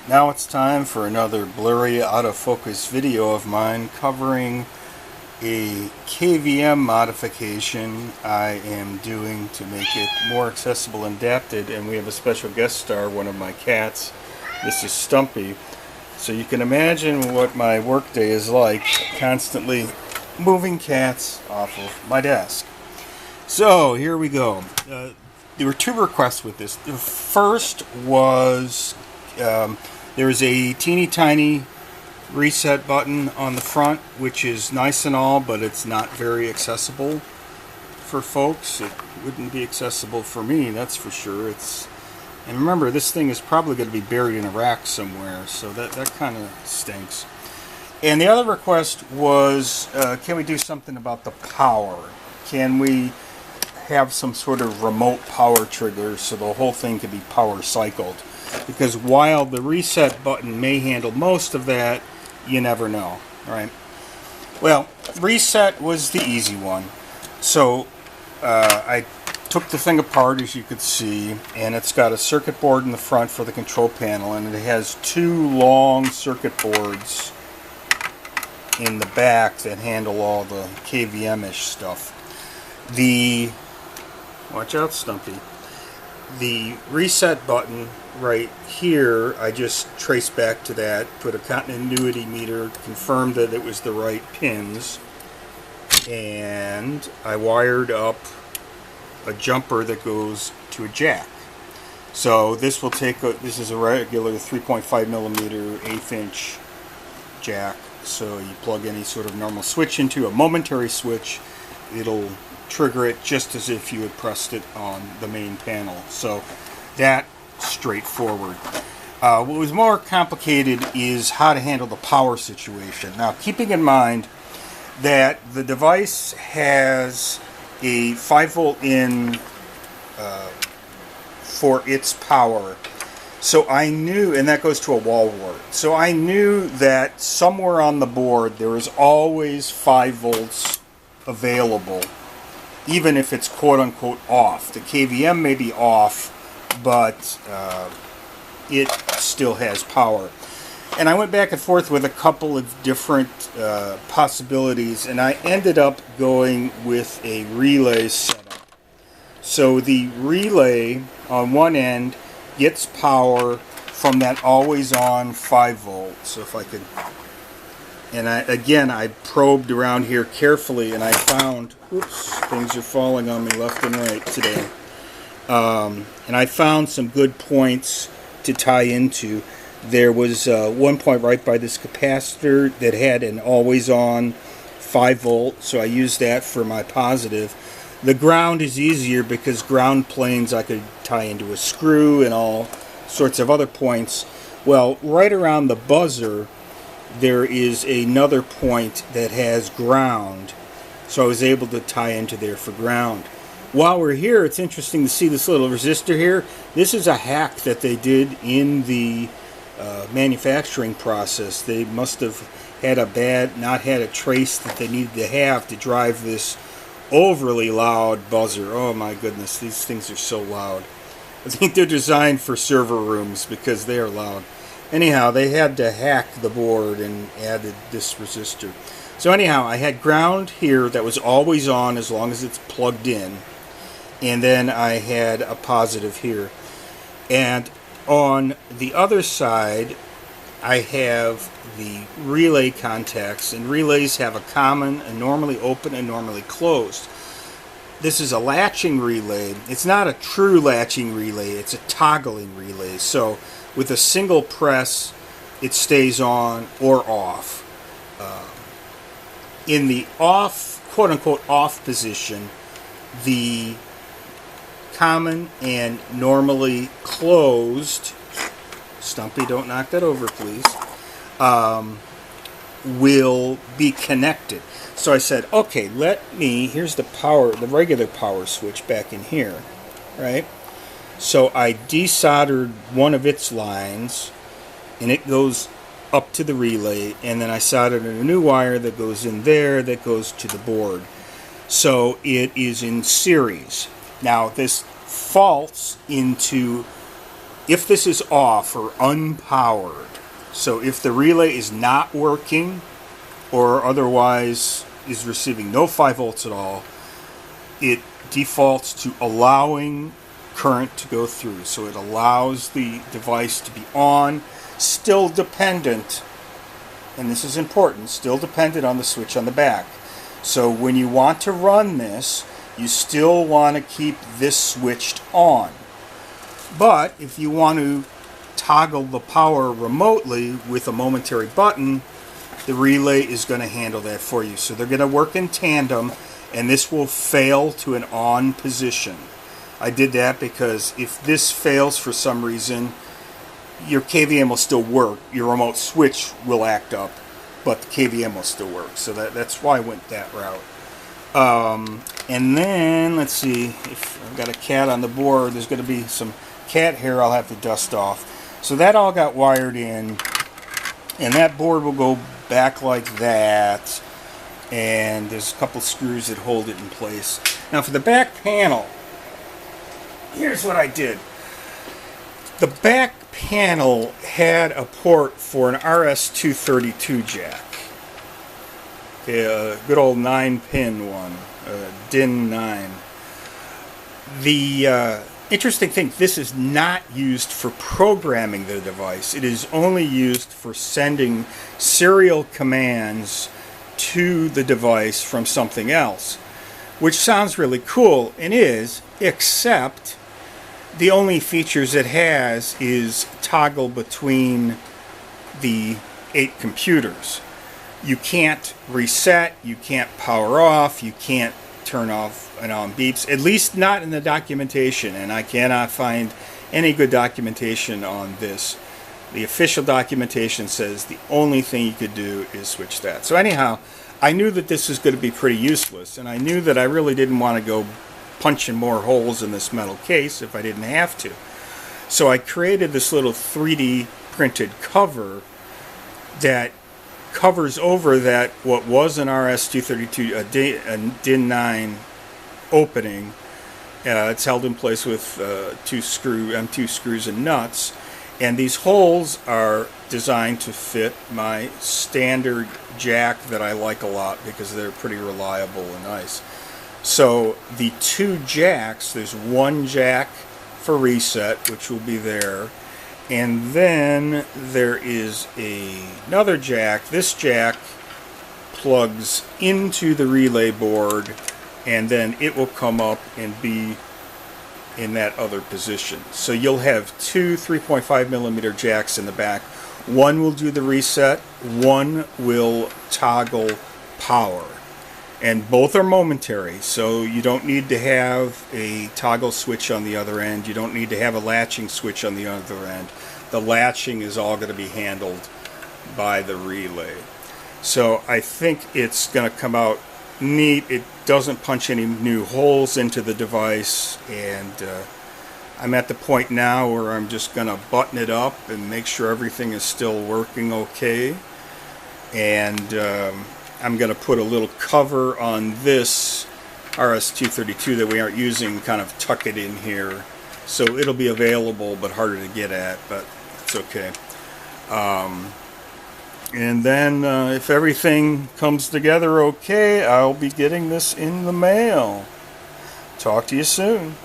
Now it's time for another blurry out of focus video of mine covering a KVM modification I am doing to make it more accessible and adapted, and we have a special guest star, one of my cats. This is Stumpy. So you can imagine what my workday is like, constantly moving cats off of my desk. So here we go. There were two requests with this. The first was there's a teeny tiny reset button on the front, which is nice and all, but it's not very accessible for folks. It wouldn't be accessible for me, that's for sure. And remember, this thing is probably going to be buried in a rack somewhere, so that kind of stinks. And the other request was, can we do something about the power? Can we have some sort of remote power trigger so the whole thing can be power cycled? Because while the reset button may handle most of that, you never know, right? Well, reset was the easy one. So I took the thing apart, as you could see, and it's got a circuit board in the front for the control panel, and it has two long circuit boards in the back that handle all the KVM-ish stuff. Watch out, Stumpy. The reset button right here, I just traced back to that, put a continuity meter, confirmed that it was the right pins, and I wired up a jumper that goes to a jack. So this will take this is a regular 3.5 millimeter 1/8 inch jack. So you plug any sort of normal switch into a momentary switch, it'll trigger it just as if you had pressed it on the main panel. So that straightforward. What was more complicated is how to handle the power situation. Now, keeping in mind that the device has a 5-volt in for its power, so I knew, and that goes to a wall wart, so I knew that somewhere on the board there was always 5 volts available, even if it's quote-unquote off. The KVM may be off, but it still has power. And I went back and forth with a couple of different possibilities, and I ended up going with a relay setup. So the relay on one end gets power from that always-on 5-volt. So if I could... And I probed around here carefully, and I found, oops, things are falling on me left and right today. And I found some good points to tie into. There was one point right by this capacitor that had an always-on 5-volt, so I used that for my positive. The ground is easier because ground planes I could tie into a screw and all sorts of other points. Well, right around the buzzer, there is another point that has ground, so I was able to tie into there for ground. While we're here, it's interesting to see this little resistor here. This is a hack that they did in the manufacturing process. They must have had not had a trace that they needed to have to drive this overly loud buzzer. Oh my goodness, these things are so loud. I think they're designed for server rooms because they are loud. Anyhow, they had to hack the board and added this resistor. So anyhow, I had ground here that was always on as long as it's plugged in. And then I had a positive here. And on the other side, I have the relay contacts. And relays have a common, a normally open, and normally closed. This is a latching relay. It's not a true latching relay. It's a toggling relay. So with a single press, it stays on or off. In the off, quote-unquote off position, the common and normally closed, Stumpy, don't knock that over, please, will be connected. So I said, okay, here's the power, the regular power switch back in here, right? So I desoldered one of its lines, and it goes up to the relay, and then I soldered a new wire that goes in there that goes to the board. So it is in series. Now this faults into if this is off or unpowered, so if the relay is not working or otherwise is receiving no 5 volts at all, it defaults to allowing current to go through. So it allows the device to be on, still dependent, and this is important, still dependent on the switch on the back. So when you want to run this, you still want to keep this switched on. But if you want to toggle the power remotely with a momentary button, the relay is going to handle that for you. So they're going to work in tandem, and this will fail to an on position. I did that because if this fails for some reason, your KVM will still work. Your remote switch will act up, but the KVM will still work. So that's why I went that route. And then, let's see, if I've got a cat on the board, there's going to be some cat hair I'll have to dust off. So that all got wired in, and that board will go back like that, and there's a couple screws that hold it in place. Now for the back panel, here's what I did. The back panel had a port for an RS-232 jack. A good old 9-pin one, DIN 9. The interesting thing, this is not used for programming the device. It is only used for sending serial commands to the device from something else, which sounds really cool, and is, except the only features it has is toggle between the 8 computers. You can't reset, you can't power off, you can't turn off and on beeps, at least not in the documentation, and I cannot find any good documentation on this. The official documentation says the only thing you could do is switch that. So anyhow, I knew that this was going to be pretty useless, and I knew that I really didn't want to go punching more holes in this metal case if I didn't have to. So I created this little 3D printed cover that covers over that what was an RS-232, a DIN 9 opening. It's held in place with 2 screws and nuts, and these holes are designed to fit my standard jack that I like a lot because they're pretty reliable and nice. So the 2 jacks, there's one jack for reset, which will be there, and then there is another jack. This jack plugs into the relay board, and then it will come up and be in that other position. So you'll have 2 3.5mm jacks in the back. One will do the reset, one will toggle power. And both are momentary, so you don't need to have a toggle switch on the other end. You don't need to have a latching switch on the other end. The latching is all going to be handled by the relay. So I think it's going to come out neat. It doesn't punch any new holes into the device, and I'm at the point now where I'm just going to button it up and make sure everything is still working okay. And I'm going to put a little cover on this RS-232 that we aren't using, kind of tuck it in here. So it'll be available but harder to get at, but it's okay. And then if everything comes together okay, I'll be getting this in the mail. Talk to you soon.